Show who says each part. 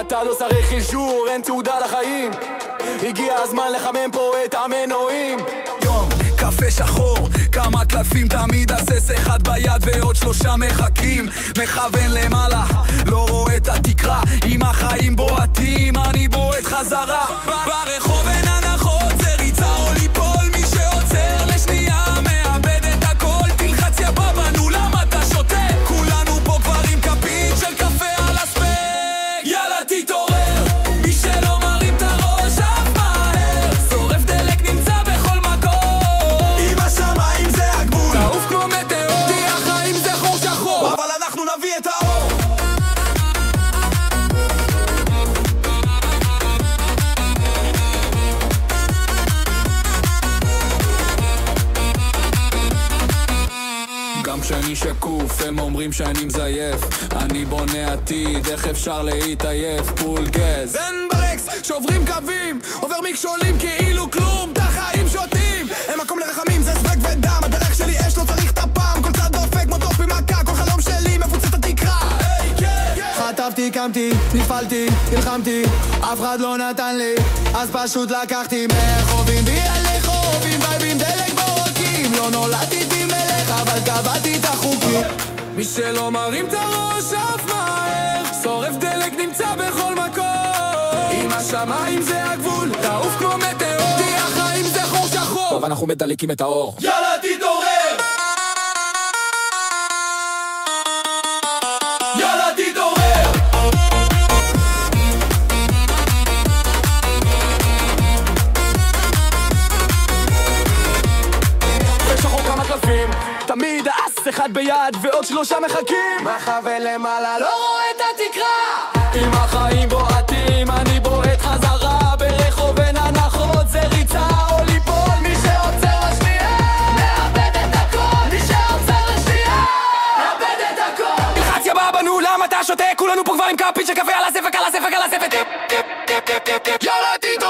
Speaker 1: אתה לא צריך אישור, אין תעודה לחיים. הגיע הזמן לחמם פה את המנועים.
Speaker 2: יום, קפה שחור, כמה קלפים, תמיד אסס אחד ביד ועוד 3 מחכים. מכוון למעלה, לא רואה את התקרה. אם החיים בועטים, אני בועט חזרה. ברחוב אין הנחות, זה ריצה או ליפול. מי שעוצר לשנייה מאבד את הכל. תלחץ יא בבנו, למה אתה שותה? כולנו פה כבר עם כפית של קפה על הספק. יאללה תתעורר, מי שלא מרים את הראש אף מהר. שורף דלק נמצא בכל מקום. עם השמיים זה הגבול, תעוף כמו מטאור. כי החיים זה חור שחור, אבל אנחנו נביא את האור. גם כשאני שקוף הם אומרים שאני מזייף. אני בונה עתיד, איך אפשר להתעייף? פול גז אין ברקס, שוברים קווים, עובר מכשולים כאילו כלום. את החיים שותים, אין מקום לרחמים, זה ספק ודם. הדרך שלי אש, לא צריך את הפעם. כל צד דופק כמו טופ במכה, כל חלום שלי מפוצץ את התקרה. חטפתי, קמתי, נפעלתי, נלחמתי, אף אחד לא נתן לי, אז פשוט לקחתי מרחובים ויאלי חובים, וייבים דלק בעורקים. לא נולדתי מלך אבל קבעתי את החוקים. מי שלא מרים את הראש אף מהר. שורף דלק נמצא בכל מקום. עם השמיים זה הגבול, תעוף כמו מטאור. כי החיים זה חור שחור, טוב אנחנו מדליקים את האור. יאללה תתעורר, יאללה תתעורר. ושחור כמה קלפים, תמיד אס אחד ביד ועוד 3 מחכים. מכוון למעלה, לא רואה את התקרה. אם החיים בועטים, אני בועט חזרה. ברחוב אין הנחות, זה ריצה או ליפול. מי שעוצר לשנייה, מאבד את הכל. מי שעוצר לשנייה, מאבד את הכל. תלחץ יא בבנו, למה אתה שותה? כולנו פה כבר עם כפית של קפה על הספק, על הספק, על הספק. יאללה תתעורר.